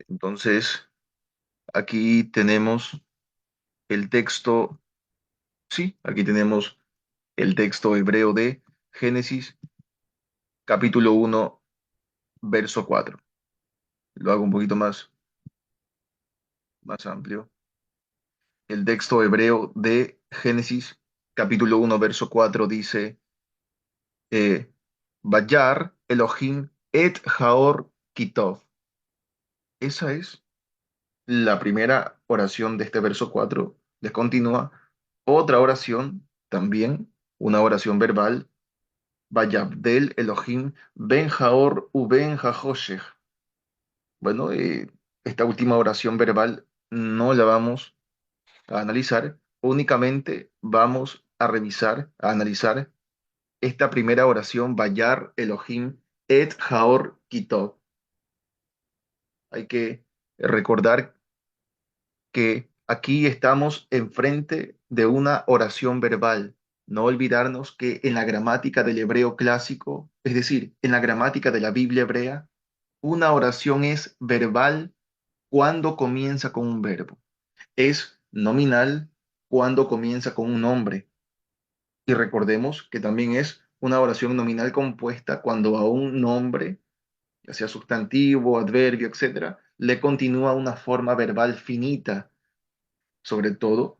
Entonces, aquí tenemos el texto, sí, aquí tenemos el texto hebreo de Génesis, capítulo 1, verso 4. Lo hago un poquito más amplio. El texto hebreo de Génesis, capítulo 1, verso 4 dice, eh, Vayar Elohim et Jaor Kitov. Esa es la primera oración de este verso 4. Les continúa otra oración, también una oración verbal, Vayabdel Elohim Ben Jaor Uben Jahoshech. Bueno, esta última oración verbal no la vamos a analizar, únicamente vamos a revisar, a analizar esta primera oración, Vayar Elohim et Jaor Kitov. Hay que recordar que aquí estamos enfrente de una oración verbal. No olvidarnos que en la gramática del hebreo clásico, es decir, en la gramática de la Biblia hebrea, una oración es verbal cuando comienza con un verbo. Es nominal cuando comienza con un nombre. Y recordemos que también es una oración nominal compuesta cuando a un nombre, ya sea sustantivo, adverbio, etcétera, le continúa una forma verbal finita, sobre todo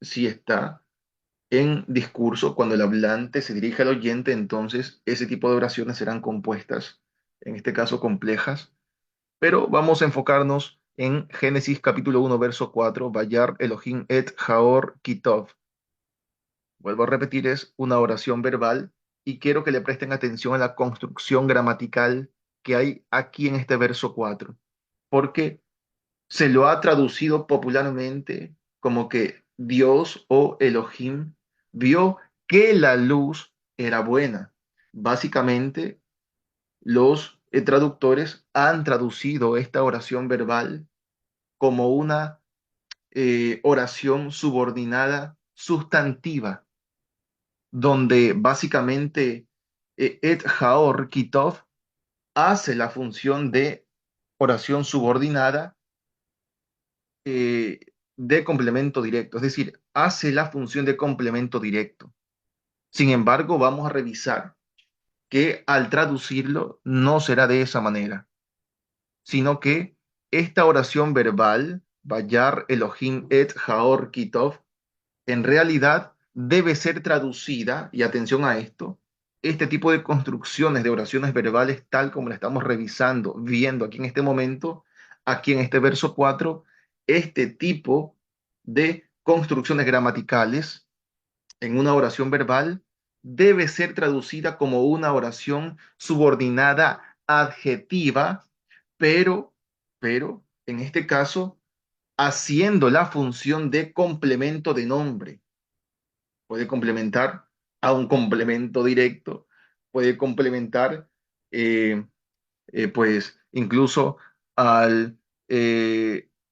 si está en discurso, cuando el hablante se dirige al oyente, entonces ese tipo de oraciones serán compuestas, en este caso complejas, pero vamos a enfocarnos en Génesis capítulo 1, verso 4, Vayar Elohim et Jaor Kitov. Vuelvo a repetir, es una oración verbal y quiero que le presten atención a la construcción gramatical que hay aquí en este verso 4, porque se lo ha traducido popularmente como que Dios o Elohim vio que la luz era buena. Básicamente, los traductores han traducido esta oración verbal como una oración subordinada sustantiva, donde básicamente Et Jaor Kitov hace la función de oración subordinada de complemento directo, es decir, hace la función de complemento directo. Sin embargo, vamos a revisar que al traducirlo no será de esa manera, sino que esta oración verbal, Vayar Elohim et Jaor Kitov, en realidad debe ser traducida, y atención a esto, este tipo de construcciones de oraciones verbales, tal como la estamos revisando, viendo aquí en este momento, aquí en este verso 4, este tipo de construcciones gramaticales en una oración verbal debe ser traducida como una oración subordinada adjetiva, pero, pero, en este caso, haciendo la función de complemento de nombre. Puede complementar a un complemento directo, puede complementar, eh, pues, incluso al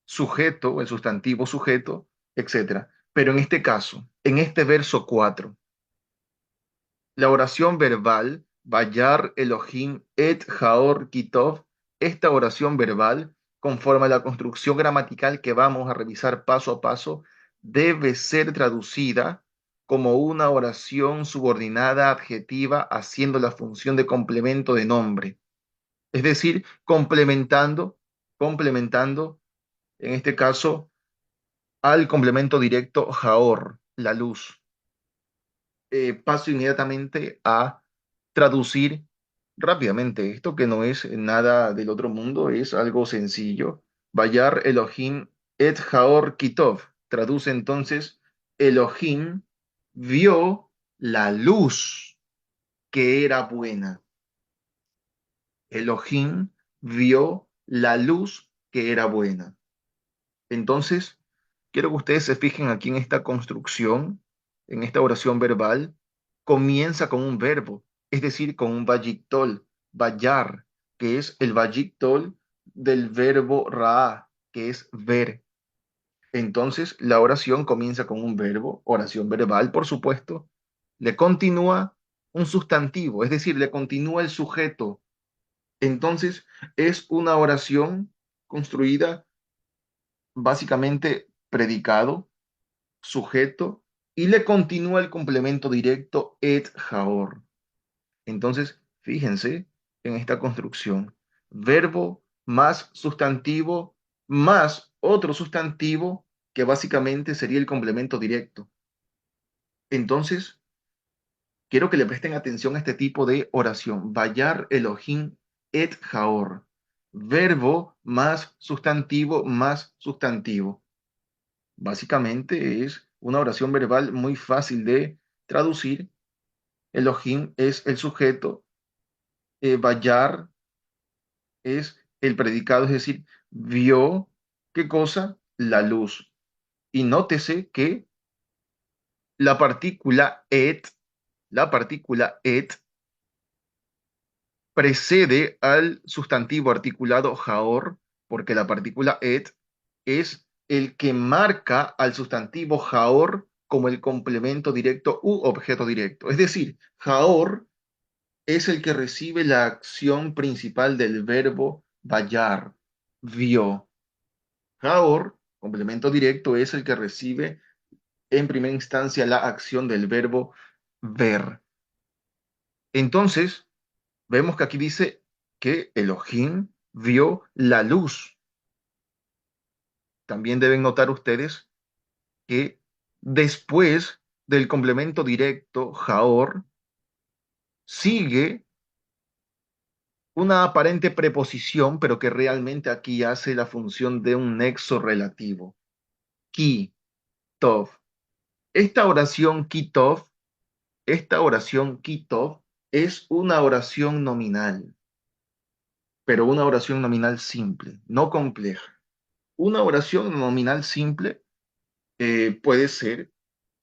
sujeto, el sustantivo sujeto, etcétera. Pero en este caso, en este verso 4, la oración verbal, Vayar Elohim et Jaor Kitov, esta oración verbal, conforme a la construcción gramatical que vamos a revisar paso a paso, debe ser traducida como una oración subordinada adjetiva haciendo la función de complemento de nombre. Es decir, complementando, en este caso, al complemento directo Jaor, la luz. Paso inmediatamente a traducir rápidamente esto, que no es nada del otro mundo, es algo sencillo. Vayar Elohim et Jaor Kitov. Traduce entonces, Elohim vio la luz que era buena. Elohim vio la luz que era buena. Entonces, quiero que ustedes se fijen aquí en esta construcción, en esta oración verbal. Comienza con un verbo, es decir, con un vayictol, vayar, que es el vayictol del verbo ra, que es ver. Entonces, la oración comienza con un verbo, oración verbal, por supuesto. Le continúa un sustantivo, es decir, le continúa el sujeto. Entonces, es una oración construida básicamente predicado, sujeto, y le continúa el complemento directo et jaor. Entonces, fíjense en esta construcción. Verbo más sustantivo más otro sustantivo que básicamente sería el complemento directo. Entonces, quiero que le presten atención a este tipo de oración. Vayar Elohim et Jaor. Verbo más sustantivo más sustantivo. Básicamente es una oración verbal muy fácil de traducir. Elohim es el sujeto. Vayar es el predicado, es decir, vio, ¿qué cosa? La luz. Y nótese que la la partícula et precede al sustantivo articulado jaor, porque la partícula et es el que marca al sustantivo jaor como el complemento directo u objeto directo. Es decir, jaor es el que recibe la acción principal del verbo bayar, vio. Jaor, complemento directo, es el que recibe en primera instancia la acción del verbo ver. Entonces, vemos que aquí dice que Elohim vio la luz. También deben notar ustedes que después del complemento directo, Jaor, sigue una aparente preposición, pero que realmente aquí hace la función de un nexo relativo. Ki, tov. Esta oración ki tov, esta oración ki tov es una oración nominal, pero una oración nominal simple, no compleja. Una oración nominal simple puede ser,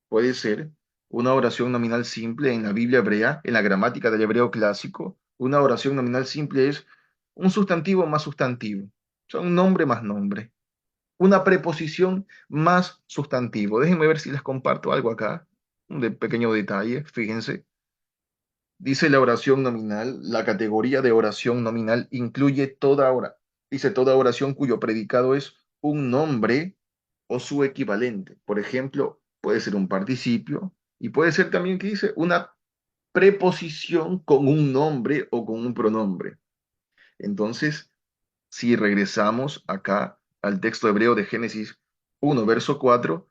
puede ser una oración nominal simple en la Biblia hebrea, en la gramática del hebreo clásico. Una oración nominal simple es un sustantivo más sustantivo, o sea, un nombre más nombre. Una preposición más sustantivo. Déjenme ver si les comparto algo acá, pequeño detalle, fíjense. Dice la oración nominal, la categoría de oración nominal incluye dice toda oración cuyo predicado es un nombre o su equivalente. Por ejemplo, puede ser un participio y puede ser también que dice una preposición con un nombre o con un pronombre. Entonces, si regresamos acá al texto hebreo de Génesis 1, verso 4,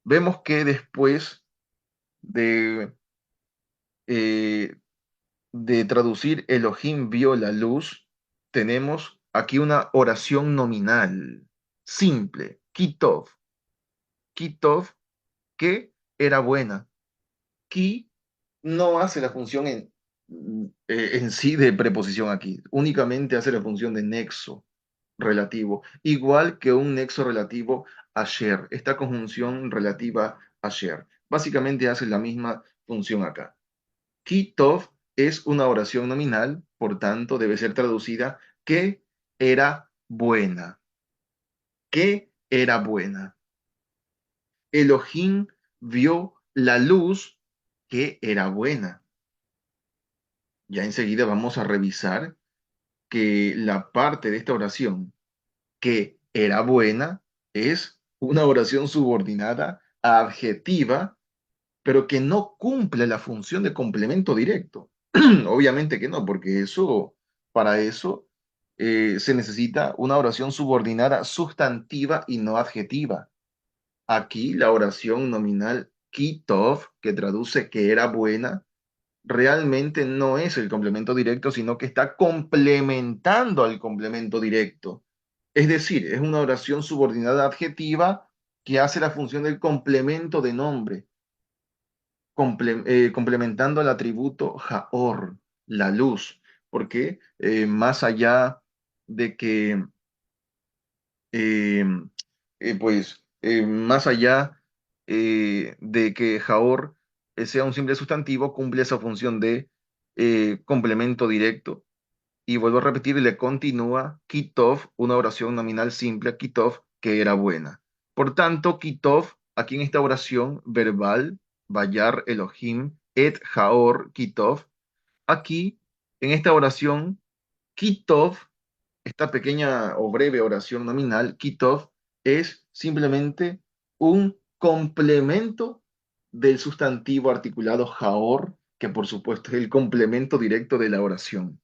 vemos que después de eh, de traducir Elohim vio la luz, tenemos aquí una oración nominal, simple, Kitov. Kitov, que era buena. Ki no hace la función en sí de preposición aquí, únicamente hace la función de nexo relativo, igual que un nexo relativo asher, esta conjunción relativa asher. Básicamente hace la misma función acá. Kitov es una oración nominal, por tanto debe ser traducida que era buena. Que era buena. Elohim vio la luz que era buena. Ya enseguida vamos a revisar que la parte de esta oración que era buena es una oración subordinada adjetiva, pero que no cumple la función de complemento directo. Obviamente que no, porque para eso se necesita una oración subordinada sustantiva y no adjetiva. Aquí la oración nominal kitov, que traduce que era buena, realmente no es el complemento directo, sino que está complementando al complemento directo. Es decir, es una oración subordinada adjetiva que hace la función del complemento de nombre complementando al atributo Jaor, la luz, porque más allá de que, eh, más allá de que Jaor sea un simple sustantivo, cumple esa función de complemento directo. Y vuelvo a repetir, le continúa Kitov, una oración nominal simple, Kitov, que era buena. Por tanto, Kitov, aquí en esta oración verbal, Bayar Elohim, et Jaor Kitov, aquí en esta oración, Kitov esta pequeña o breve oración nominal, Kitov, es simplemente un complemento del sustantivo articulado Jaor, que por supuesto es el complemento directo de la oración.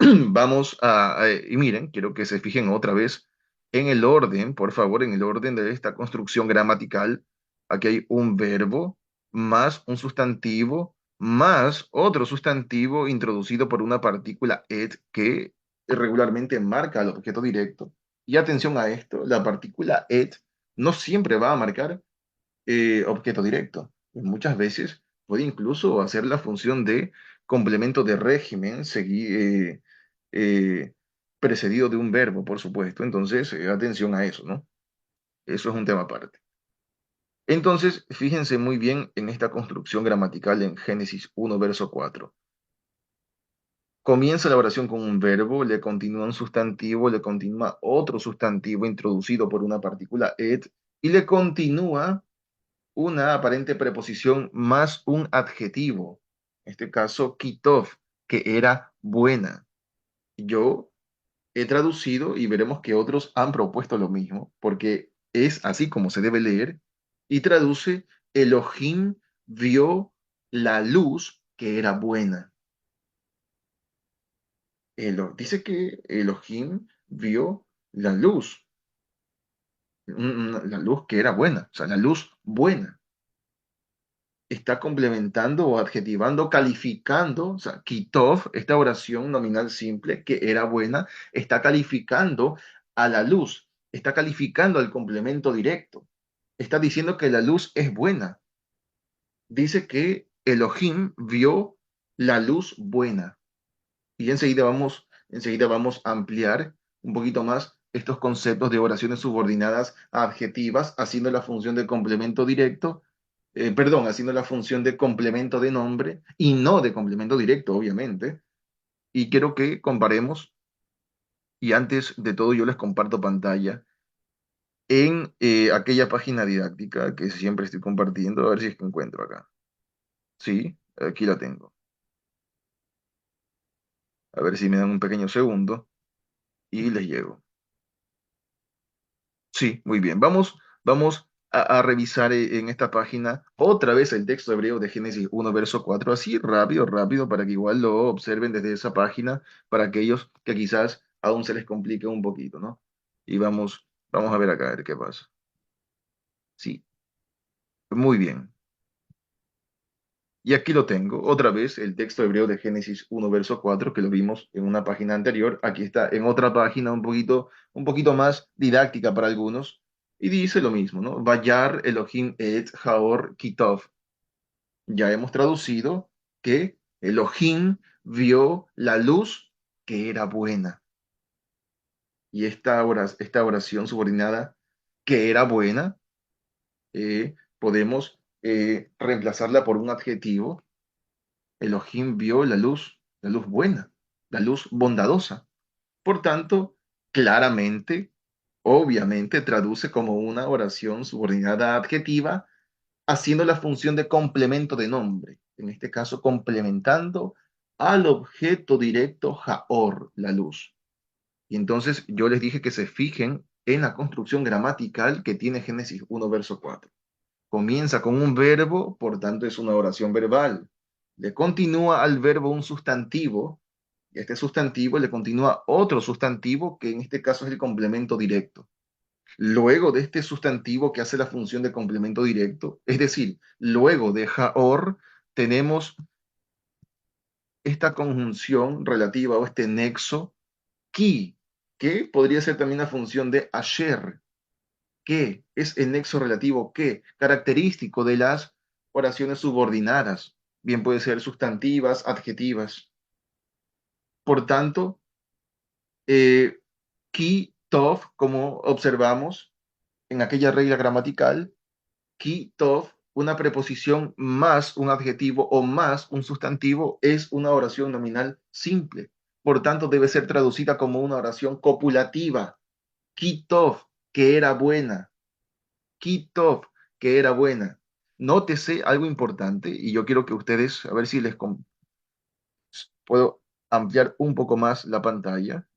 Y miren, quiero que se fijen otra vez en el orden, por favor, en el orden de esta construcción gramatical. Aquí hay un verbo más un sustantivo más otro sustantivo introducido por una partícula et que regularmente marca al objeto directo. Y atención a esto, la partícula et no siempre va a marcar objeto directo. Muchas veces puede incluso hacer la función de complemento de régimen eh, precedido de un verbo, por supuesto. Entonces, atención a eso, ¿no? Eso es un tema aparte. Entonces, fíjense muy bien en esta construcción gramatical en Génesis 1, verso 4. Comienza la oración con un verbo, le continúa un sustantivo, le continúa otro sustantivo introducido por una partícula et, y le continúa una aparente preposición más un adjetivo, en este caso kitov, que era buena. Yo he traducido y veremos que otros han propuesto lo mismo, porque es así como se debe leer, y traduce Elohim vio la luz que era buena. Dice que Elohim vio la luz, la luz que era buena, o sea, la luz buena. Está complementando o adjetivando, calificando, o sea, Kitov, esta oración nominal simple, que era buena, está calificando a la luz, está calificando al complemento directo, está diciendo que la luz es buena. Dice que Elohim vio la luz buena. Y enseguida vamos a ampliar un poquito más estos conceptos de oraciones subordinadas a adjetivas, haciendo la función de complemento directo, perdón, haciendo la función de complemento de nombre y no de complemento directo, obviamente. Y quiero que comparemos, y antes de todo yo les comparto pantalla en aquella página didáctica que siempre estoy compartiendo, a ver si es que encuentro acá. Sí, aquí la tengo. A ver si me dan un pequeño segundo y les llego. Sí, muy bien. Vamos a revisar en esta página otra vez el texto hebreo de Génesis 1, verso 4, así rápido, rápido, para que igual lo observen desde esa página, para aquellos que quizás aún se les complique un poquito, ¿no? Y vamos a ver acá, a ver qué pasa. Sí, muy bien. Y aquí lo tengo, otra vez el texto hebreo de Génesis 1, verso 4, que lo vimos en una página anterior. Aquí está en otra página un poquito más didáctica para algunos. Y dice lo mismo, ¿no? Vayar Elohim et Jaor Kitov. Ya hemos traducido que Elohim vio la luz que era buena. Y esta oración subordinada que era buena, podemos reemplazarla por un adjetivo. Elohim vio la luz buena, la luz bondadosa. Por tanto, claramente, obviamente, traduce como una oración subordinada adjetiva, haciendo la función de complemento de nombre, en este caso complementando al objeto directo Jaor, la luz. Y entonces yo les dije que se fijen en la construcción gramatical que tiene Génesis 1, verso 4. Comienza con un verbo, por tanto es una oración verbal. Le continúa al verbo un sustantivo, y a este sustantivo le continúa otro sustantivo, que en este caso es el complemento directo. Luego de este sustantivo que hace la función de complemento directo, es decir, luego de Jaor, tenemos esta conjunción relativa o este nexo ki, que podría ser también la función de asher, que es el nexo relativo que, característico de las oraciones subordinadas. Bien puede ser sustantivas, adjetivas. Por tanto, ki, tov, como observamos en aquella regla gramatical, ki, tov, una preposición más un adjetivo o más un sustantivo es una oración nominal simple. Por tanto, debe ser traducida como una oración copulativa. Ki, tov, que era buena. Kitov, que era buena. Nótese algo importante y yo quiero que ustedes, a ver si puedo ampliar un poco más la pantalla.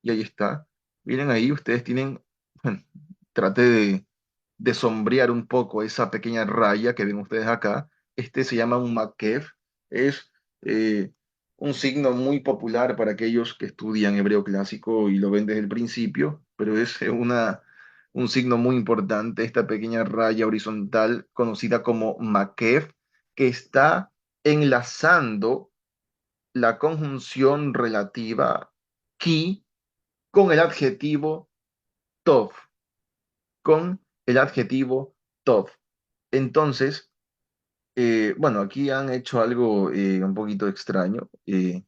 y ahí está. Miren ahí, ustedes tienen, bueno, trate de sombrear un poco esa pequeña raya que ven ustedes acá. Este se llama un Makev, es eh, un signo muy popular para aquellos que estudian hebreo clásico y lo ven desde el principio, pero es un signo muy importante, esta pequeña raya horizontal conocida como Makev, que está enlazando la conjunción relativa ki con el adjetivo tov, con el adjetivo tov. Entonces, bueno, aquí han hecho algo un poquito extraño. Le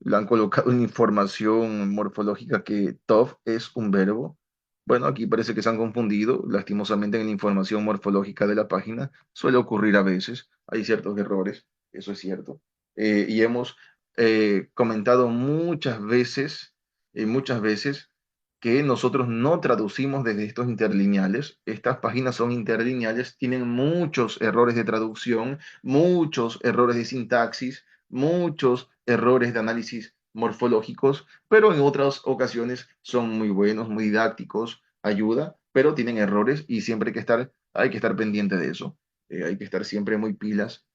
han colocado una información morfológica que tov es un verbo. Bueno, aquí parece que se han confundido. Lastimosamente en la información morfológica de la página suele ocurrir a veces. Hay ciertos errores, eso es cierto. Y hemos comentado muchas veces, que nosotros no traducimos desde estos interlineales. Estas páginas son interlineales, tienen muchos errores de traducción, muchos errores de sintaxis, muchos errores de análisis morfológicos, pero en otras ocasiones son muy buenos, muy didácticos, ayuda, pero tienen errores y siempre hay que estar pendiente de eso. Hay que estar siempre muy pilas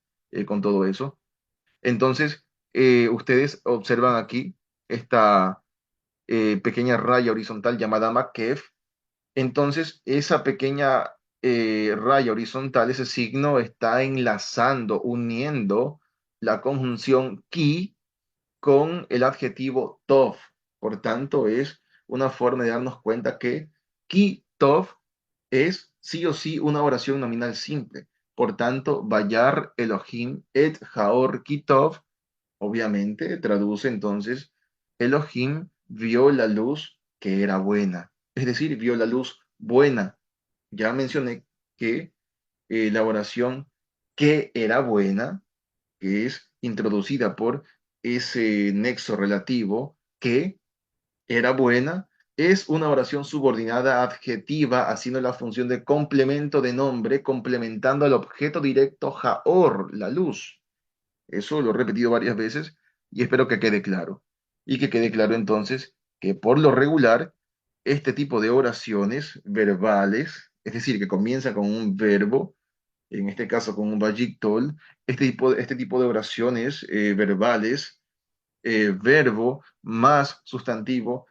con todo eso. Entonces, ustedes observan aquí esta pequeña raya horizontal llamada Makev. Entonces, esa pequeña raya horizontal, ese signo está enlazando, uniendo la conjunción ki con el adjetivo tov. Por tanto, es una forma de darnos cuenta que ki tov es sí o sí una oración nominal simple. Por tanto, Bayar Elohim et Haor ki tov, obviamente, traduce entonces, Elohim vio la luz que era buena. Es decir, vio la luz buena. Ya mencioné que la oración que era buena, que es introducida por ese nexo relativo que era buena, es una oración subordinada adjetiva haciendo la función de complemento de nombre, complementando al objeto directo Jaor, la luz. Eso lo he repetido varias veces y espero que quede claro. Y que quede claro entonces que por lo regular, este tipo de oraciones verbales, es decir, que comienzan con un verbo, en este caso con un vayictol, este tipo de oraciones verbales, verbo más sustantivo,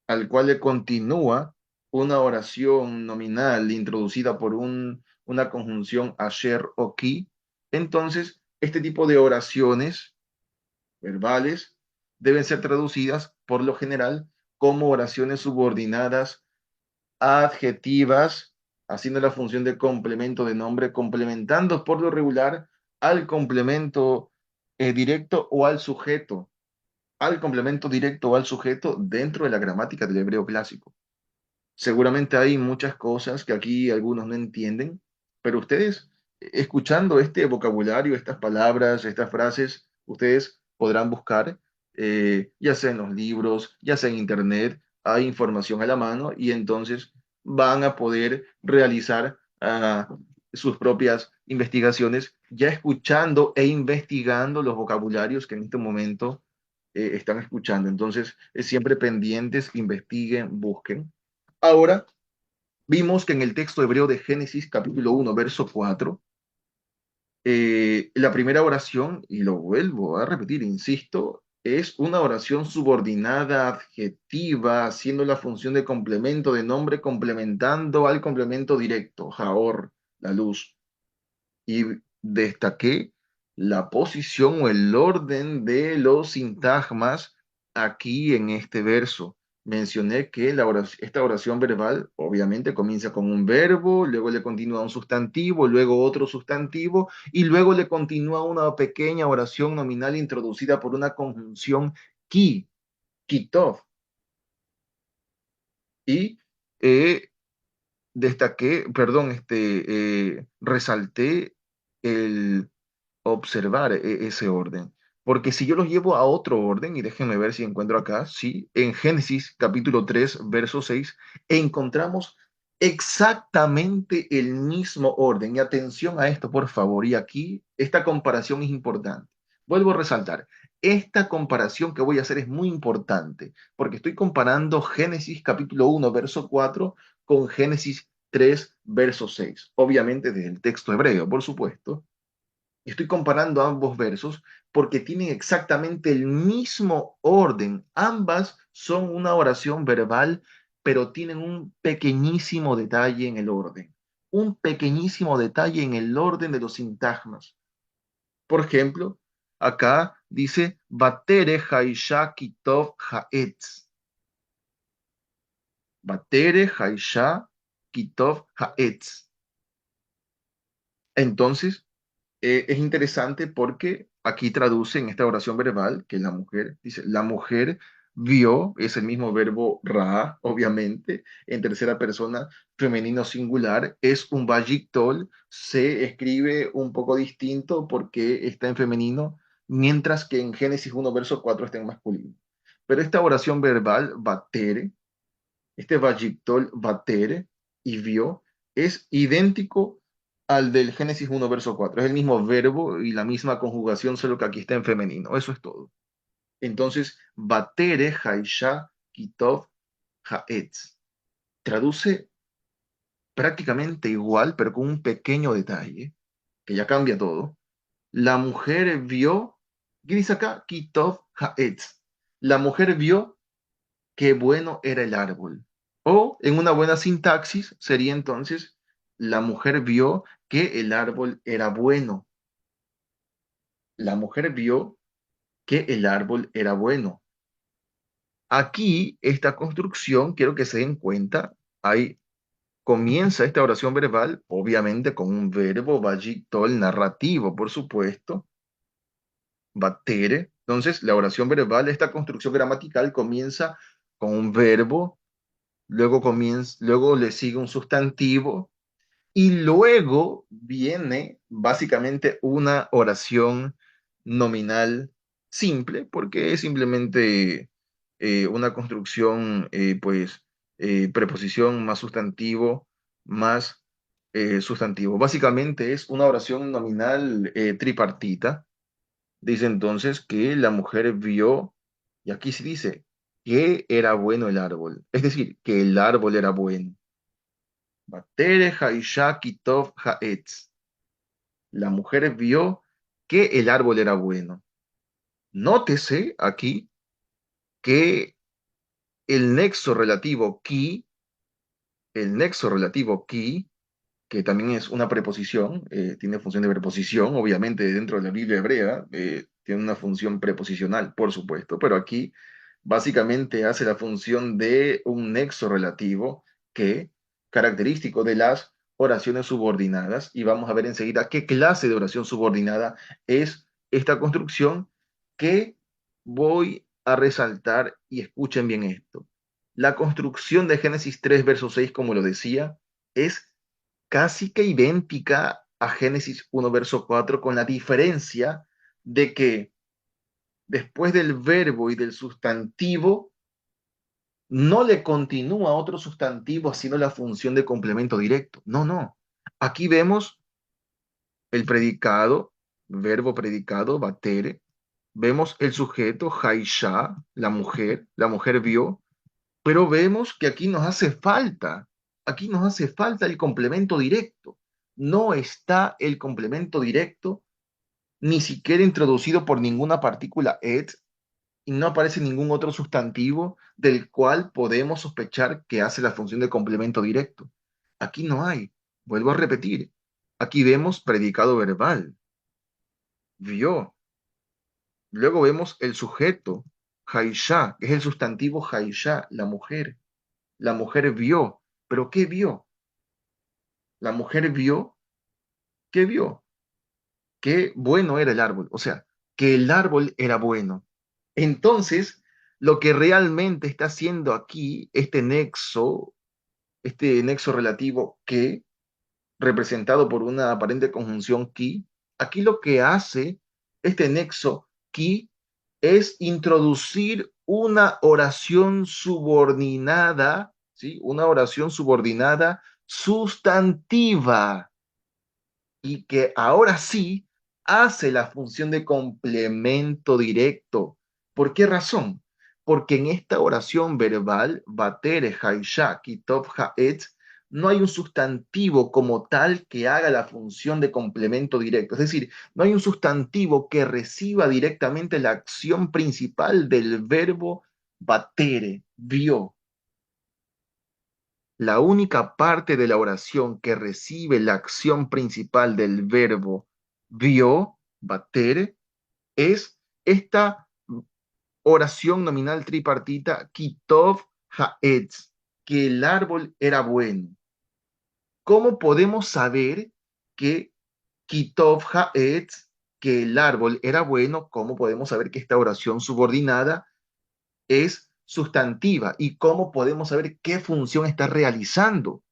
al cual le continúa una oración nominal introducida por una conjunción asher o ki, entonces este tipo de oraciones verbales deben ser traducidas por lo general como oraciones subordinadas adjetivas, haciendo la función de complemento de nombre, complementando por lo regular al complemento directo o al complemento directo o al sujeto dentro de la gramática del hebreo clásico. Seguramente hay muchas cosas que aquí algunos no entienden, pero ustedes, escuchando este vocabulario, estas palabras, estas frases, ustedes podrán buscar, ya sea en los libros, ya sea en internet, hay información a la mano y entonces van a poder realizar sus propias investigaciones, ya escuchando e investigando los vocabularios que en este momento están escuchando. Entonces, siempre pendientes, investiguen, busquen. Ahora, vimos que en el texto hebreo de Génesis capítulo 1 verso 4 la primera oración, y lo vuelvo a repetir, insisto, es una oración subordinada, adjetiva, haciendo la función de complemento de nombre, complementando al complemento directo, Jaor, la luz. Y destaqué la posición o el orden de los sintagmas aquí en este verso. Mencioné que esta oración verbal obviamente comienza con un verbo, luego le continúa un sustantivo, luego otro sustantivo y luego le continúa una pequeña oración nominal introducida por una conjunción ki, kitov. Y eh, destaqué, perdón, resalté el observar ese orden. Porque si yo los llevo a otro orden, y déjenme ver si encuentro acá, sí, en Génesis capítulo 3 verso 6 encontramos exactamente el mismo orden. Y atención a esto, por favor. Y aquí esta comparación es importante. Vuelvo a resaltar, esta comparación que voy a hacer es muy importante, porque estoy comparando Génesis capítulo 1, verso 4, con Génesis 3, verso 6. Obviamente desde el texto hebreo, por supuesto. Estoy comparando ambos versos porque tienen exactamente el mismo orden. Ambas son una oración verbal, pero tienen un pequeñísimo detalle en el orden. Un pequeñísimo detalle en el orden de los sintagmas. Por ejemplo, acá dice, Batere Haisha Kitov Haetz. Batere Haisha Kitov Haetz. Entonces, es interesante porque aquí traduce en esta oración verbal que la mujer, dice, la mujer vio, es el mismo verbo ra, obviamente, en tercera persona, femenino singular, es un vayictol, se escribe un poco distinto porque está en femenino, mientras que en Génesis 1, verso 4 está en masculino. Pero esta oración verbal, batere, este Vayiptol Bater y vio es idéntico al del Génesis 1, verso 4. Es el mismo verbo y la misma conjugación, solo que aquí está en femenino. Eso es todo. Entonces, Batere Haisha Kitov Haetz. Traduce prácticamente igual, pero con un pequeño detalle, que ya cambia todo. La mujer vio, ¿qué dice acá? Kitov Haetz. La mujer vio qué bueno era el árbol. O en una buena sintaxis sería entonces, la mujer vio que el árbol era bueno. La mujer vio que el árbol era bueno. Aquí, esta construcción, quiero que se den cuenta, ahí comienza esta oración verbal, obviamente con un verbo vayitol narrativo, por supuesto, batere. Entonces, la oración verbal, esta construcción gramatical comienza con un verbo, luego le sigue un sustantivo y luego viene básicamente una oración nominal simple, porque es simplemente una construcción, preposición más sustantivo, más sustantivo. Básicamente es una oración nominal tripartita. Dice entonces que la mujer vio, y aquí se dice que era bueno el árbol, es decir, que el árbol era bueno. Batere Haisha Kitov Haetz. La mujer vio que el árbol era bueno. Nótese aquí que el nexo relativo ki, el nexo relativo ki, que también es una preposición, tiene función de preposición, obviamente dentro de la Biblia hebrea, tiene una función preposicional, por supuesto, pero aquí básicamente hace la función de un nexo relativo que característico de las oraciones subordinadas, y vamos a ver enseguida qué clase de oración subordinada es esta construcción que voy a resaltar, y escuchen bien esto. La construcción de Génesis 3 verso 6, como lo decía, es casi que idéntica a Génesis 1, verso 4, con la diferencia de que después del verbo y del sustantivo, no le continúa otro sustantivo haciendo la función de complemento directo. No, no. Aquí vemos el predicado, verbo predicado, batere. Vemos el sujeto, haisha, la mujer vio, pero vemos que aquí nos hace falta el complemento directo. No está el complemento directo ni siquiera introducido por ninguna partícula et, y no aparece ningún otro sustantivo del cual podemos sospechar que hace la función de complemento directo. Aquí no hay. Vuelvo a repetir. Aquí vemos predicado verbal, vio. Luego vemos el sujeto, haisha, que es el sustantivo haisha, la mujer. La mujer vio. ¿Pero qué vio? La mujer vio, ¿qué vio? Qué bueno era el árbol, o sea, que el árbol era bueno. Entonces, lo que realmente está haciendo aquí este nexo relativo que, representado por una aparente conjunción ki, aquí lo que hace este nexo ki es introducir una oración subordinada, ¿sí? Una oración subordinada sustantiva y que ahora sí hace la función de complemento directo. ¿Por qué razón? Porque en esta oración verbal, batere, haisha, kitov, haetz, no hay un sustantivo como tal que haga la función de complemento directo. Es decir, no hay un sustantivo que reciba directamente la acción principal del verbo batere, vio. La única parte de la oración que recibe la acción principal del verbo vio, bater, es esta oración nominal tripartita, kitov haetz, que el árbol era bueno. ¿Cómo podemos saber que kitov haetz, que el árbol era bueno? ¿Cómo podemos saber que esta oración subordinada es sustantiva? ¿Y cómo podemos saber qué función está realizando?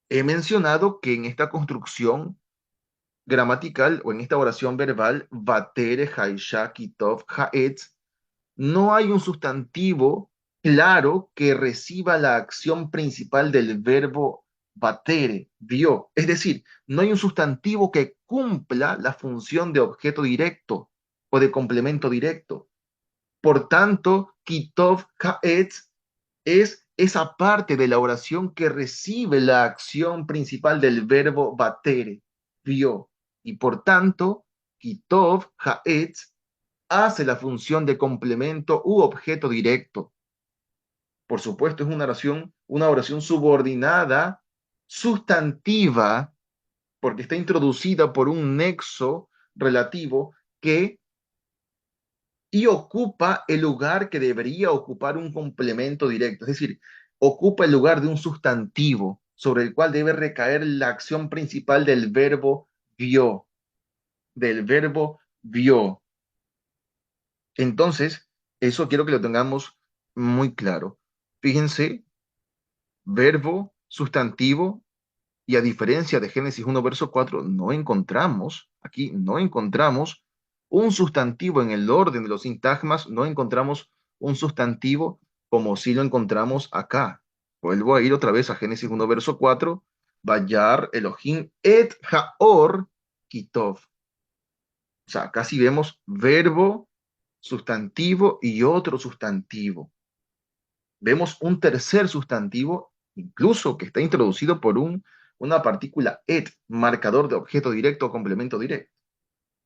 He mencionado que en esta construcción gramatical o en esta oración verbal, batere, haisha, kitov, haetz, no hay un sustantivo claro que reciba la acción principal del verbo batere, vio. Es decir, no hay un sustantivo que cumpla la función de objeto directo o de complemento directo. Por tanto, kitov, haetz es esa parte de la oración que recibe la acción principal del verbo batere, vio, y por tanto, kitov, haetz, hace la función de complemento u objeto directo. Por supuesto, es una oración subordinada, sustantiva, porque está introducida por un nexo relativo que y ocupa el lugar que debería ocupar un complemento directo, es decir, ocupa el lugar de un sustantivo sobre el cual debe recaer la acción principal vio, del verbo vio. Entonces, eso quiero que lo tengamos muy claro. Fíjense, verbo, sustantivo, y a diferencia de Génesis 1, verso 4, no encontramos un sustantivo en el orden de los sintagmas, no encontramos un sustantivo como si lo encontramos acá. Vuelvo a ir otra vez a Génesis 1, verso 4, Bayar, Elohim, et Haor, Kitov. O sea, acá sí vemos verbo, sustantivo y otro sustantivo. Vemos un tercer sustantivo, incluso que está introducido por una partícula et, marcador de objeto directo o complemento directo.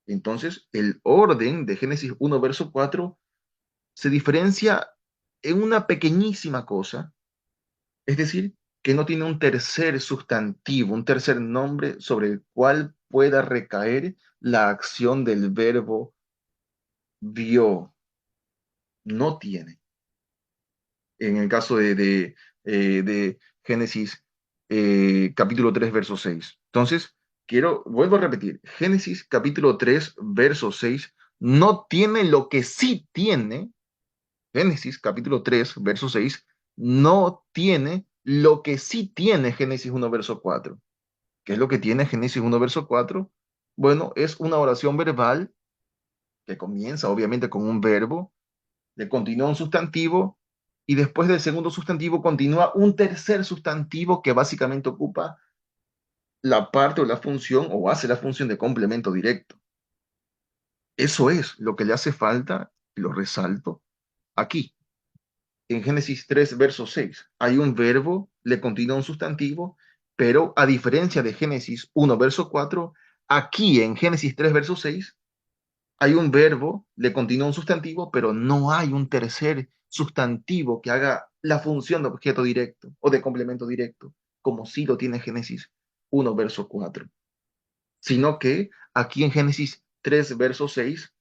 Entonces, el orden de Génesis 1, verso 4 se diferencia en una pequeñísima cosa, es decir, que no tiene un tercer sustantivo, un tercer nombre sobre el cual pueda recaer la acción del verbo vio. No tiene. En el caso de Génesis capítulo 3 verso 6. Entonces, vuelvo a repetir, Génesis capítulo 3 verso 6 no tiene lo que sí tiene, Génesis capítulo 3 verso 6 no tiene lo que sí tiene Génesis 1 verso 4. ¿Qué es lo que tiene Génesis 1 verso 4? Bueno, es una oración verbal que comienza obviamente con un verbo, le continúa un sustantivo y después del segundo sustantivo continúa un tercer sustantivo que básicamente ocupa la parte o la función o hace la función de complemento directo. Eso es lo que le hace falta, y lo resalto, aquí. En Génesis 3 verso 6 hay un verbo, le continúa un sustantivo, pero a diferencia de Génesis 1, verso 4, aquí en Génesis 3 verso 6 hay un verbo, le continúa un sustantivo, pero no hay un tercer sustantivo que haga la función de objeto directo o de complemento directo, como sí lo tiene Génesis 1, verso 4. Sino que aquí en Génesis 3, verso 6,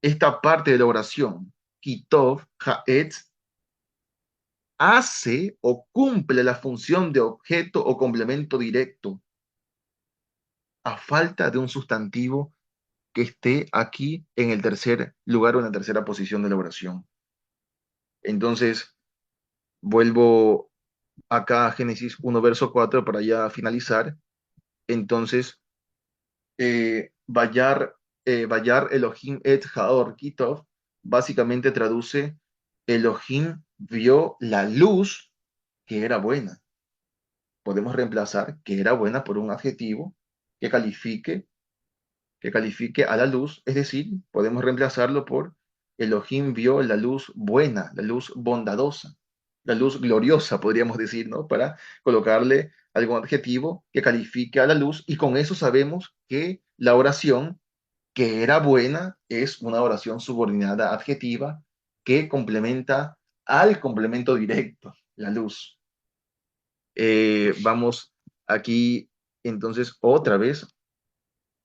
esta parte de la oración, Kitov, Haetz, hace o cumple la función de objeto o complemento directo a falta de un sustantivo que esté aquí en el tercer lugar o en la tercera posición de la oración. Entonces, vuelvo acá a Génesis 1, verso 4 para ya finalizar. Entonces, Bayar Elohim et Haor Kitov básicamente traduce Elohim vio la luz que era buena. Podemos reemplazar que era buena por un adjetivo que califique que califique a la luz, es decir, podemos reemplazarlo por Elohim vio la luz buena, la luz bondadosa, la luz gloriosa, podríamos decir, ¿no? Para colocarle algún adjetivo que califique a la luz y con eso sabemos que la oración que era buena es una oración subordinada adjetiva que complementa al complemento directo, la luz. Vamos aquí entonces otra vez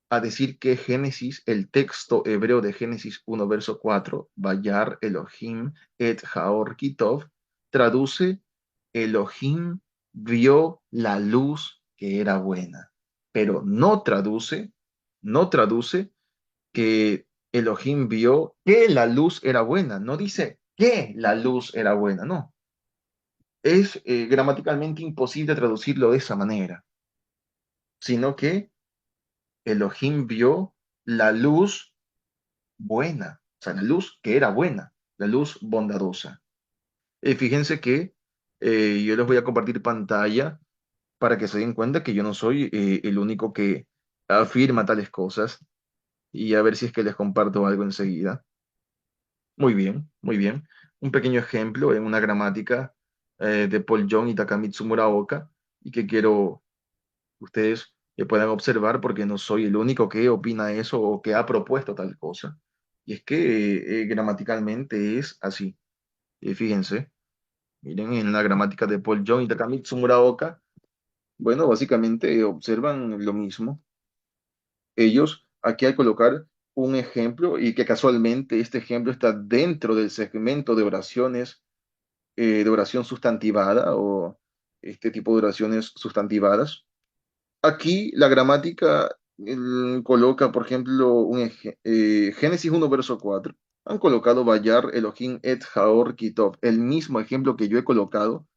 a decir que Génesis, el texto hebreo de Génesis 1, verso 4, Bayar Elohim et Haor Kitov, traduce Elohim vio la luz que era buena, pero no traduce que Elohim vio que la luz era buena, no dice que la luz era buena, no. Es gramaticalmente imposible traducirlo de esa manera, sino que Elohim vio la luz buena, o sea, la luz que era buena, la luz bondadosa. Fíjense que yo les voy a compartir pantalla para que se den cuenta que yo no soy el único que afirma tales cosas y a ver si es que les comparto algo enseguida. Muy bien, muy bien. Un pequeño ejemplo en una gramática de Paul Young y Takamitsu Muraoka y que quiero ustedes puedan observar porque no soy el único que opina eso o que ha propuesto tal cosa. Y es que gramaticalmente es así. Fíjense, miren en la gramática de Paul Young y Takamitsu Muraoka, bueno, básicamente observan lo mismo. Ellos aquí al colocar un ejemplo y que casualmente este ejemplo está dentro del segmento de oraciones, de oración sustantivada o este tipo de oraciones sustantivadas. Aquí la gramática coloca, por ejemplo, Génesis 1, verso 4. Han colocado Bayar, Elohim, et Haor, Kitov, el mismo ejemplo que yo he colocado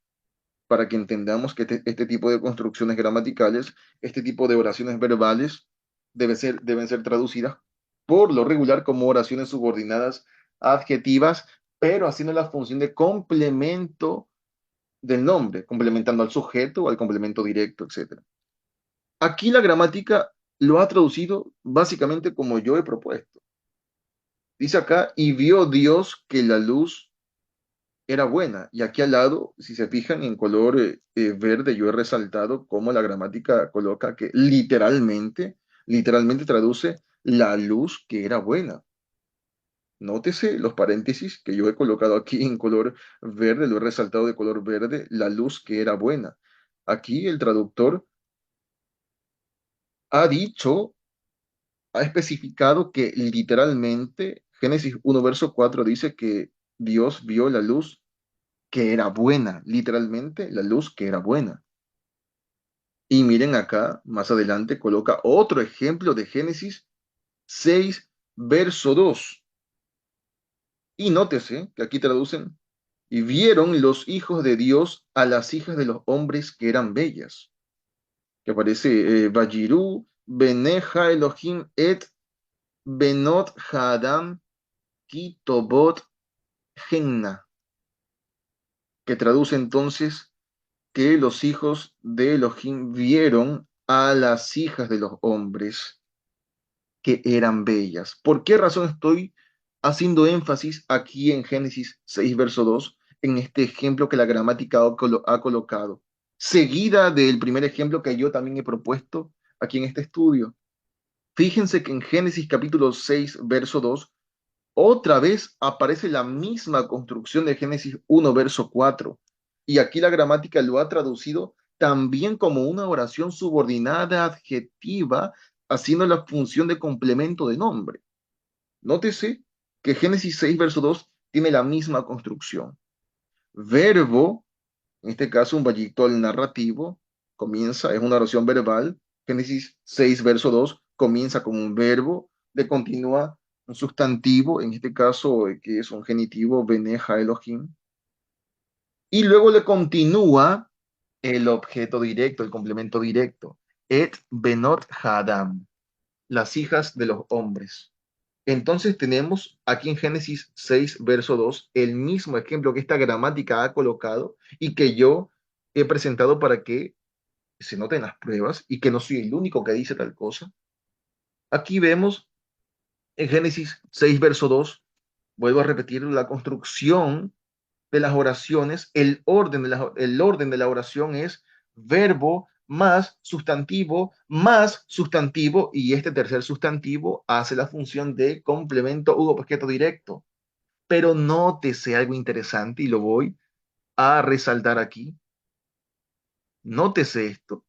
para que entendamos que este tipo de construcciones gramaticales, este tipo de oraciones verbales, deben ser traducidas por lo regular como oraciones subordinadas adjetivas, pero haciendo la función de complemento del nombre, complementando al sujeto o al complemento directo, etcétera. Aquí la gramática lo ha traducido básicamente como yo he propuesto. Dice acá, y vio Dios que la luz era buena. Y aquí al lado, si se fijan en color verde, yo he resaltado cómo la gramática coloca que literalmente traduce la luz que era buena. Nótese los paréntesis que yo he colocado aquí en color verde, lo he resaltado de color verde, la luz que era buena. Aquí el traductor ha dicho ha especificado que literalmente Génesis 1, verso 4 dice que Dios vio la luz que era buena, literalmente la luz que era buena. Y miren acá, más adelante coloca otro ejemplo de Génesis 6, verso 2. Y nótese que aquí traducen, y vieron los hijos de Dios a las hijas de los hombres que eran bellas, que aparece Vayiru, Beneja Elohim et Benot Hadam Kitobot Genna, que traduce entonces que los hijos de Elohim vieron a las hijas de los hombres que eran bellas. ¿Por qué razón estoy haciendo énfasis aquí en Génesis 6, verso 2, en este ejemplo que la gramática ha colocado, seguida del primer ejemplo que yo también he propuesto aquí en este estudio? Fíjense que en Génesis capítulo 6, verso 2, otra vez aparece la misma construcción de Génesis 1, verso 4. Y aquí la gramática lo ha traducido también como una oración subordinada adjetiva, haciendo la función de complemento de nombre. Nótese que Génesis 6, verso 2 tiene la misma construcción. Verbo, en este caso un vallictol narrativo, comienza, es una oración verbal. Génesis 6, verso 2 comienza con un verbo, le continúa un sustantivo, en este caso que es un genitivo, Beneja Elohim, y luego le continúa el objeto directo, el complemento directo, Et Benot Hadam, las hijas de los hombres. Entonces tenemos aquí en Génesis 6, verso 2, el mismo ejemplo que esta gramática ha colocado y que yo he presentado para que se noten las pruebas y que no soy el único que dice tal cosa. Aquí vemos en Génesis 6, verso 2, vuelvo a repetir la construcción de las oraciones, el orden de la oración es verbo más sustantivo, y este tercer sustantivo hace la función de complemento u objeto directo. Pero nótese algo interesante y lo voy a resaltar aquí. Nótese esto,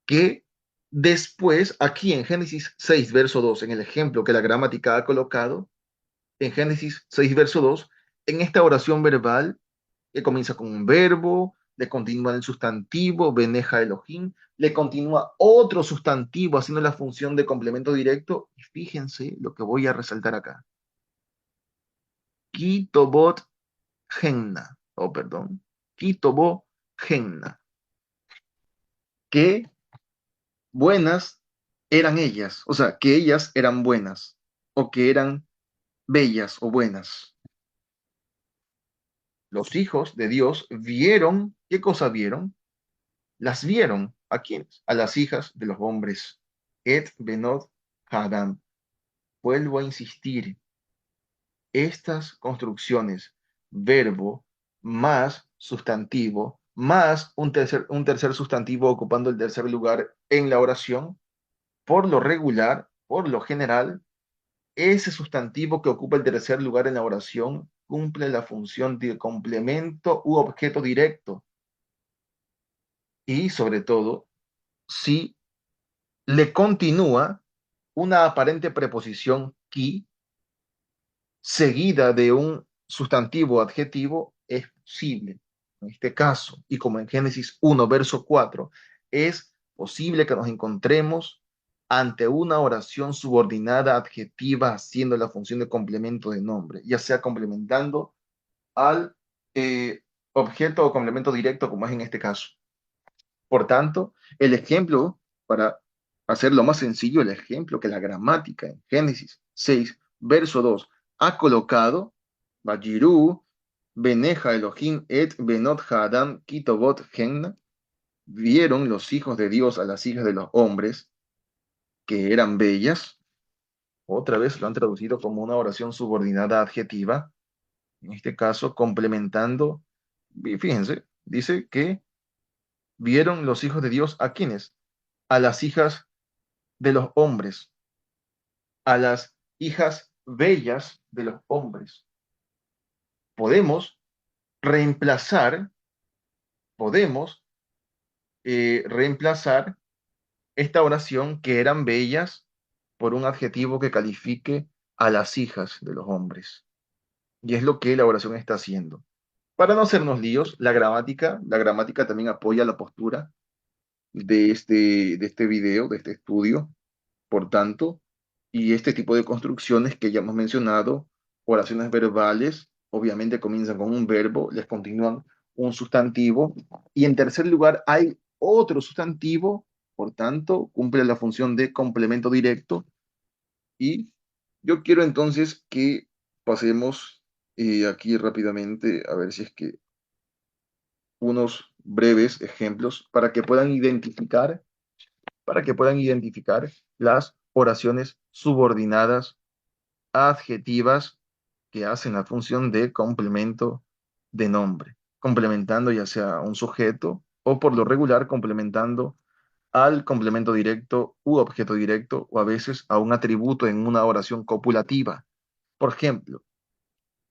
que después, aquí en Génesis 6 verso 2 en el ejemplo que la gramática ha colocado, en Génesis 6 verso 2 en esta oración verbal, que comienza con un verbo, le continúa el sustantivo, Beneja Elohim, le continúa otro sustantivo haciendo la función de complemento directo, y fíjense lo que voy a resaltar acá. Kitobot Genna, oh perdón, Kitobo Genna, que buenas eran ellas, o sea, que ellas eran buenas, o que eran bellas o buenas. Los hijos de Dios vieron, ¿qué cosa vieron? Las vieron. ¿A quiénes? A las hijas de los hombres. Et Benot Hadam. Vuelvo a insistir, estas construcciones, verbo más sustantivo, más un tercer sustantivo ocupando el tercer lugar en la oración, por lo regular, por lo general, ese sustantivo que ocupa el tercer lugar en la oración cumple la función de complemento u objeto directo. Y sobre todo, si le continúa una aparente preposición qui seguida de un sustantivo o adjetivo, es posible. En este caso, y como en Génesis 1, verso 4, es posible que nos encontremos ante una oración subordinada adjetiva haciendo la función de complemento de nombre, ya sea complementando al objeto o complemento directo, como es en este caso. Por tanto, el ejemplo, para hacerlo más sencillo, el ejemplo que la gramática en Génesis 6, verso 2, ha colocado, Bajiru, Beneja Elohim et Benot Haadam Kitobot Genna, vieron los hijos de Dios a las hijas de los hombres que eran bellas. Otra vez lo han traducido como una oración subordinada adjetiva, en este caso complementando, y fíjense, dice que vieron los hijos de Dios a quienes, a las hijas de los hombres, a las hijas bellas de los hombres. Podemos reemplazar, podemos reemplazar esta oración que eran bellas por un adjetivo que califique a las hijas de los hombres. Y es lo que la oración está haciendo. Para no hacernos líos, la gramática también apoya la postura de este video, de este estudio. Por tanto, y este tipo de construcciones que ya hemos mencionado, oraciones verbales, obviamente comienzan con un verbo, les continúan un sustantivo, y en tercer lugar hay otro sustantivo, por tanto, cumple la función de complemento directo, y yo quiero entonces que pasemos aquí rápidamente a ver si es que unos breves ejemplos para que puedan identificar las oraciones subordinadas adjetivas que hacen la función de complemento de nombre, complementando ya sea un sujeto o por lo regular complementando al complemento directo u objeto directo o a veces a un atributo en una oración copulativa. Por ejemplo,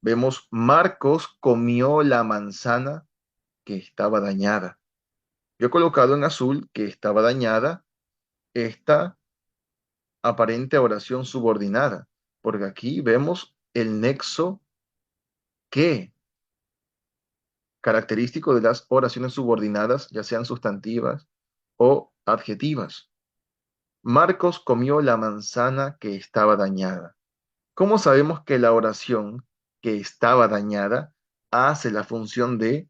vemos Marcos comió la manzana que estaba dañada. Yo he colocado en azul que estaba dañada esta aparente oración subordinada, porque aquí vemos el nexo que, característico de las oraciones subordinadas, ya sean sustantivas o adjetivas. Marcos comió la manzana que estaba dañada. ¿Cómo sabemos que la oración que estaba dañada hace la función de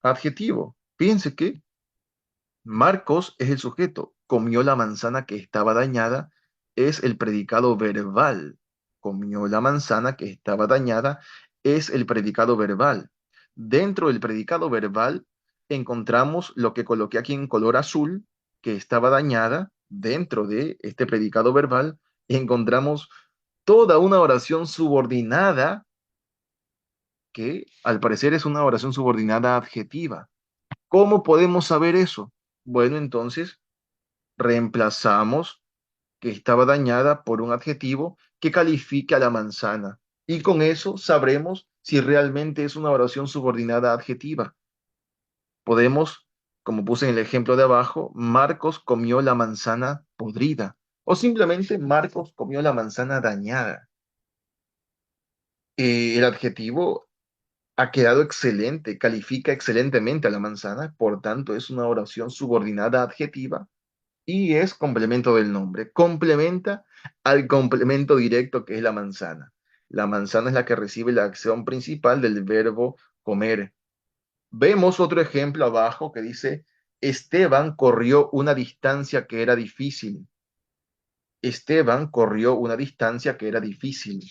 adjetivo? Fíjense que Marcos es el sujeto. Comió la manzana que estaba dañada es el predicado verbal. Comió la manzana que estaba dañada es el predicado verbal. Dentro del predicado verbal encontramos lo que coloqué aquí en color azul, que estaba dañada, dentro de este predicado verbal encontramos toda una oración subordinada que al parecer es una oración subordinada adjetiva. ¿Cómo podemos saber eso? Bueno, entonces reemplazamos que estaba dañada por un adjetivo que califique a la manzana. Y con eso sabremos si realmente es una oración subordinada adjetiva. Podemos, como puse en el ejemplo de abajo, Marcos comió la manzana podrida o simplemente Marcos comió la manzana dañada. El adjetivo ha quedado excelente, califica excelentemente a la manzana, por tanto es una oración subordinada adjetiva y es complemento del nombre. Complementa al complemento directo que es la manzana. La manzana es la que recibe la acción principal del verbo comer. Vemos otro ejemplo abajo que dice, Esteban corrió una distancia que era difícil. Esteban corrió una distancia que era difícil.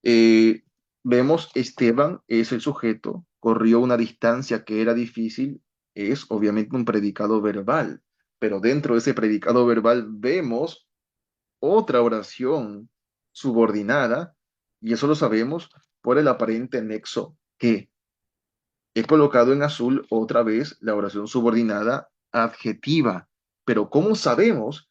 Eh, Vemos Esteban es el sujeto, corrió una distancia que era difícil, es obviamente un predicado verbal, pero dentro de ese predicado verbal vemos otra oración subordinada, y eso lo sabemos por el aparente nexo que. He colocado en azul otra vez la oración subordinada adjetiva, pero ¿cómo sabemos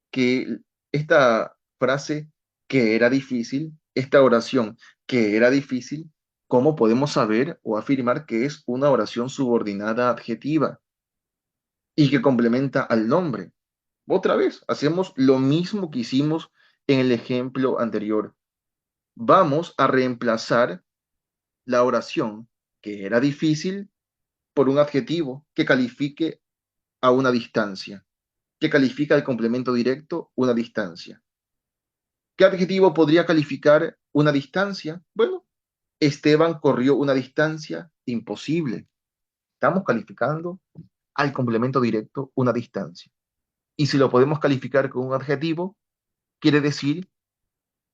que esta frase que era difícil, esta oración que era difícil, cómo podemos saber o afirmar que es una oración subordinada adjetiva y que complementa al nombre? Otra vez, hacemos lo mismo que hicimos en el ejemplo anterior. Vamos a reemplazar la oración que era difícil por un adjetivo que califique a una distancia, que califica el complemento directo una distancia. ¿Qué adjetivo podría calificar una distancia? Bueno, Esteban corrió una distancia imposible. Estamos calificando al complemento directo una distancia. Y si lo podemos calificar con un adjetivo, quiere decir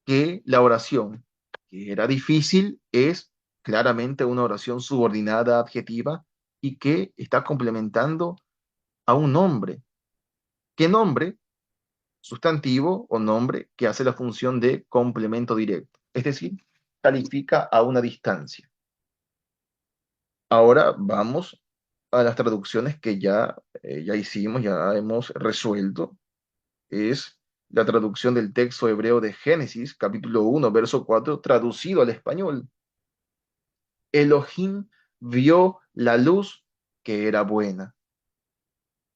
que la oración, que era difícil, es claramente una oración subordinada adjetiva y que está complementando a un nombre. ¿Qué nombre? Sustantivo o nombre que hace la función de complemento directo, es decir, califica a una distancia. Ahora vamos a las traducciones que ya hicimos, ya hemos resuelto. Es la traducción del texto hebreo de Génesis, capítulo 1 verso 4 traducido al español. Elohim vio la luz que era buena.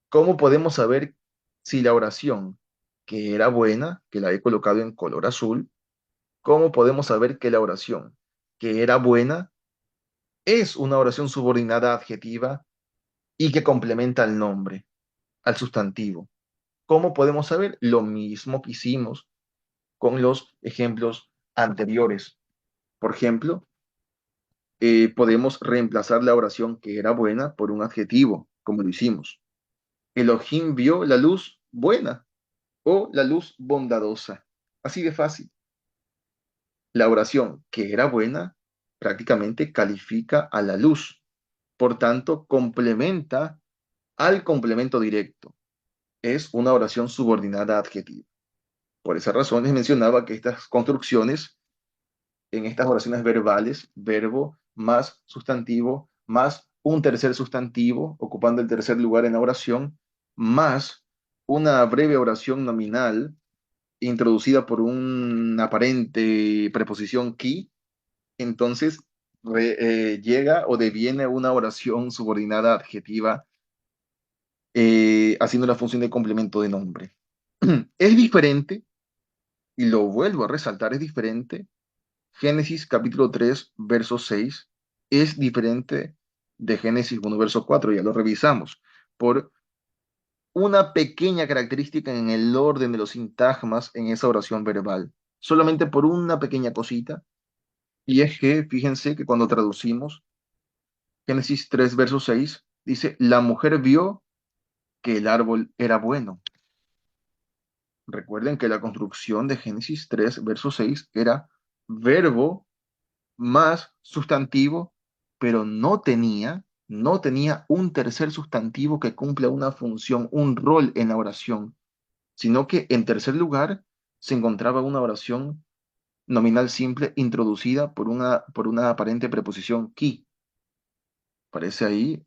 ¿Cómo podemos saber si la oración que era buena, que la he colocado en color azul, cómo podemos saber que la oración que era buena es una oración subordinada adjetiva y que complementa al nombre, al sustantivo? ¿Cómo podemos saber? Lo mismo que hicimos con los ejemplos anteriores. Por ejemplo, podemos reemplazar la oración que era buena por un adjetivo, como lo hicimos. Elohim vio la luz buena o la luz bondadosa. Así de fácil. La oración que era buena prácticamente califica a la luz. Por tanto, complementa al complemento directo. Es una oración subordinada adjetiva. Por esa razón les mencionaba que estas construcciones, en estas oraciones verbales, verbo más sustantivo, más un tercer sustantivo, ocupando el tercer lugar en la oración, más una breve oración nominal introducida por una aparente preposición qui, entonces llega o deviene una oración subordinada adjetiva haciendo la función de complemento de nombre. Es diferente, y lo vuelvo a resaltar, es diferente. Génesis capítulo 3 verso 6 es diferente de Génesis 1 verso 4, ya lo revisamos, por una pequeña característica en el orden de los sintagmas en esa oración verbal, solamente por una pequeña cosita, y es que fíjense que cuando traducimos Génesis 3 verso 6 dice, la mujer vio que el árbol era bueno. Recuerden que la construcción de Génesis 3 verso 6 era verbo más sustantivo, pero no tenía no tenía un tercer sustantivo que cumpla una función, un rol en la oración, sino que en tercer lugar se encontraba una oración nominal simple introducida por una aparente preposición ki. Aparece ahí,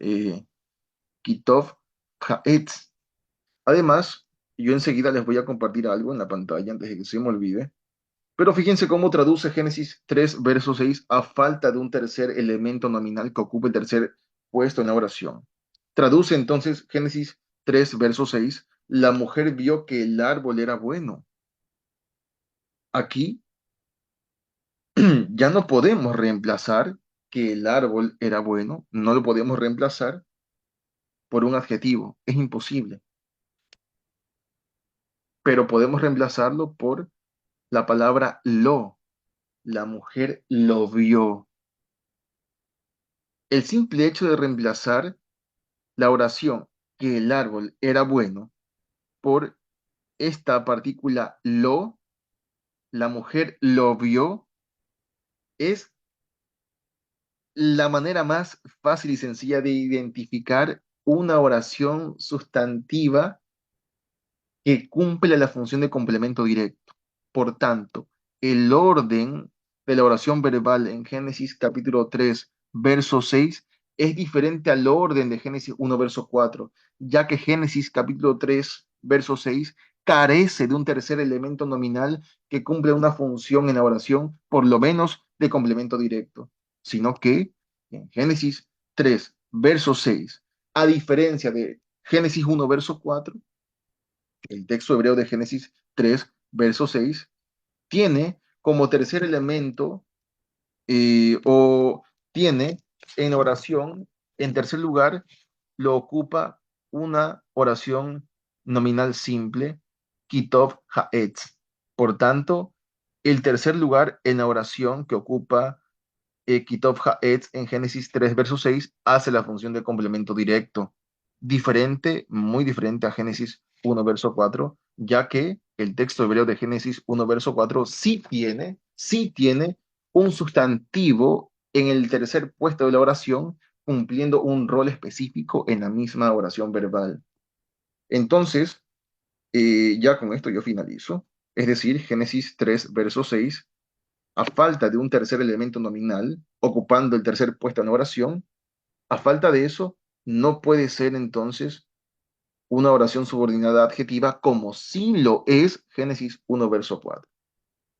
kitov ha'etz. Además, yo enseguida les voy a compartir algo en la pantalla antes de que se me olvide. Pero fíjense cómo traduce Génesis 3, verso 6, a falta de un tercer elemento nominal que ocupe el tercer puesto en la oración. Traduce entonces Génesis 3, verso 6, la mujer vio que el árbol era bueno. Aquí ya no podemos reemplazar que el árbol era bueno, no lo podemos reemplazar por un adjetivo, es imposible, pero podemos reemplazarlo por la palabra lo. La mujer lo vio. El simple hecho de reemplazar la oración que el árbol era bueno por esta partícula lo, la mujer lo vio, es la manera más fácil y sencilla de identificar una oración sustantiva que cumple la función de complemento directo. Por tanto, el orden de la oración verbal en Génesis capítulo 3 verso 6 es diferente al orden de Génesis 1, verso 4, ya que Génesis capítulo 3 verso 6 carece de un tercer elemento nominal que cumple una función en la oración, por lo menos de complemento directo, sino que en Génesis 3 verso 6, a diferencia de Génesis 1, verso 4, el texto hebreo de Génesis 3, verso 6, tiene como tercer elemento o tiene en oración, en tercer lugar, lo ocupa una oración nominal simple, kitov ha'etz. Por tanto, el tercer lugar en la oración que ocupa Kitov Ha'etz en Génesis 3 verso 6 hace la función de complemento directo, diferente, muy diferente a Génesis 1 verso 4, ya que el texto hebreo de Génesis 1 verso 4 sí tiene un sustantivo en el tercer puesto de la oración, cumpliendo un rol específico en la misma oración verbal. Entonces, ya con esto yo finalizo. Es decir, Génesis 3 verso 6 a falta de un tercer elemento nominal, ocupando el tercer puesto en la oración, a falta de eso, no puede ser entonces una oración subordinada adjetiva como sí lo es Génesis 1, verso 4.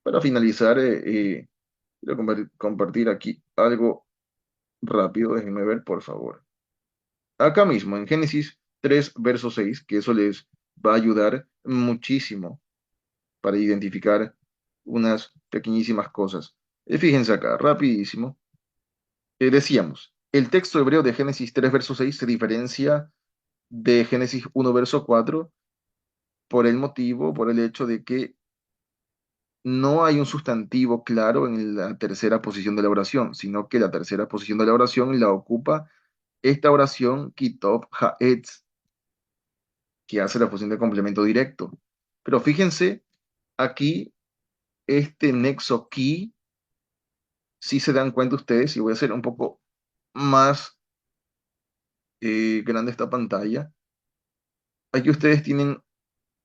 Para finalizar, quiero compartir aquí algo rápido, déjenme ver, por favor. Acá mismo, en Génesis 3, verso 6, que eso les va a ayudar muchísimo para identificar unas pequeñísimas cosas. Fíjense acá, rapidísimo. Decíamos, el texto hebreo de Génesis 3 verso 6 se diferencia de Génesis 1 verso 4 por el motivo, por el hecho de que no hay un sustantivo claro en la tercera posición de la oración, sino que la tercera posición de la oración la ocupa esta oración kitov ha'etz, que hace la función de complemento directo. Pero fíjense, aquí este nexo ki, si se dan cuenta ustedes, y voy a hacer un poco más grande esta pantalla, aquí ustedes tienen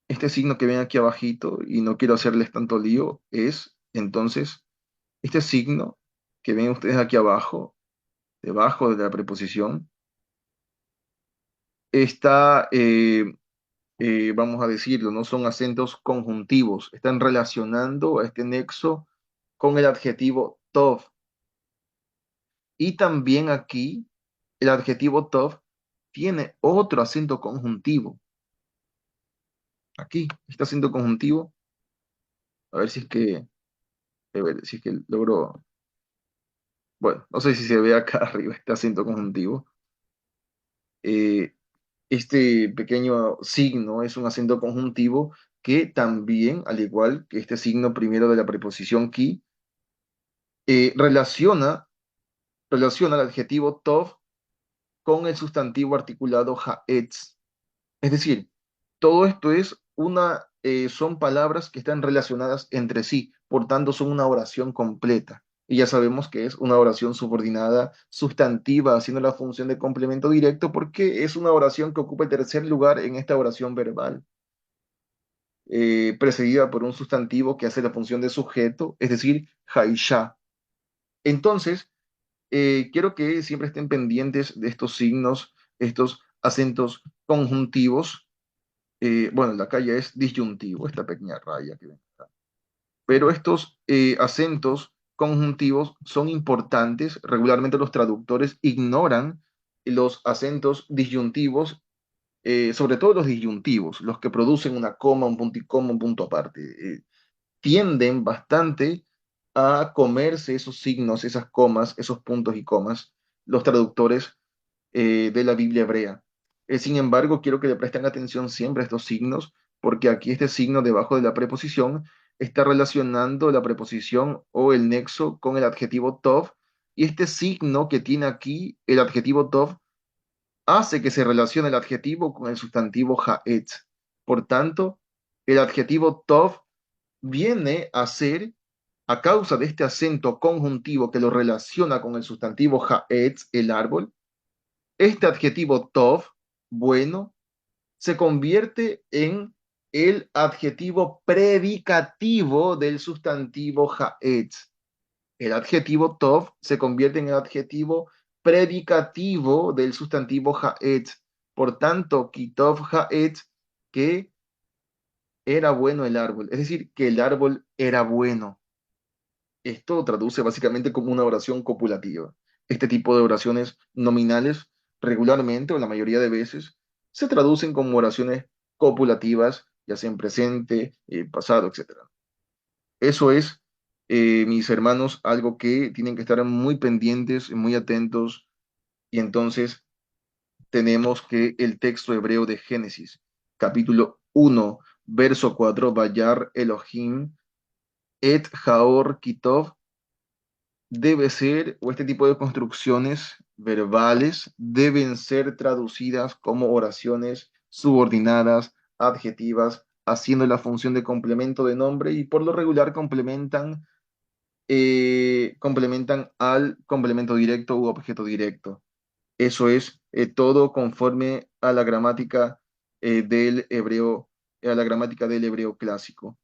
este signo que ven aquí abajito, y no quiero hacerles tanto lío, es entonces este signo que ven ustedes aquí abajo, debajo de la preposición, está, vamos a decirlo, no son acentos conjuntivos, están relacionando a este nexo con el adjetivo tov. Y también aquí el adjetivo tov tiene otro acento conjuntivo. Aquí, este acento conjuntivo, a ver si es que, a ver si es que logro. Bueno, no sé si se ve acá arriba este acento conjuntivo. Eh, este pequeño signo es un acento conjuntivo que también, al igual que este signo primero de la preposición ki, relaciona el adjetivo tov con el sustantivo articulado ha'etz. Es decir, todo esto es son palabras que están relacionadas entre sí, por tanto son una oración completa. Y ya sabemos que es una oración subordinada sustantiva, haciendo la función de complemento directo, porque es una oración que ocupa el tercer lugar en esta oración verbal, precedida por un sustantivo que hace la función de sujeto, es decir, Haisha. Entonces, quiero que siempre estén pendientes de estos signos, estos acentos conjuntivos. Bueno, la acá ya es disyuntivo, esta pequeña raya que ven acá. Pero estos acentos conjuntivos son importantes. Regularmente los traductores ignoran los acentos disyuntivos, sobre todo los disyuntivos, los que producen una coma, un punto y coma, un punto aparte. Tienden bastante a comerse esos signos, esas comas, esos puntos y comas, los traductores de la Biblia hebrea. Sin embargo, quiero que le presten atención siempre a estos signos, porque aquí este signo debajo de la preposición está relacionando la preposición o el nexo con el adjetivo tov, y este signo que tiene aquí el adjetivo tov hace que se relacione el adjetivo con el sustantivo haet. Por tanto, el adjetivo tov viene a ser, a causa de este acento conjuntivo que lo relaciona con el sustantivo haet, el árbol, este adjetivo tov, bueno, se convierte en el adjetivo predicativo del sustantivo haet. El adjetivo tov se convierte en el adjetivo predicativo del sustantivo haet. Por tanto, kitov haet, que era bueno el árbol, es decir, que el árbol era bueno. Esto traduce básicamente como una oración copulativa. Este tipo de oraciones nominales regularmente o la mayoría de veces se traducen como oraciones copulativas, ya sea en presente, pasado, etcétera. Eso es, mis hermanos, algo que tienen que estar muy pendientes, muy atentos. Y entonces tenemos que el texto hebreo de Génesis, capítulo 1, verso 4, Bayar Elohim et Jaor Kitov, debe ser, o este tipo de construcciones verbales deben ser traducidas como oraciones subordinadas, adjetivas, haciendo la función de complemento de nombre y por lo regular complementan al complemento directo u objeto directo. Eso es todo conforme a la gramática del hebreo, a la gramática del hebreo clásico.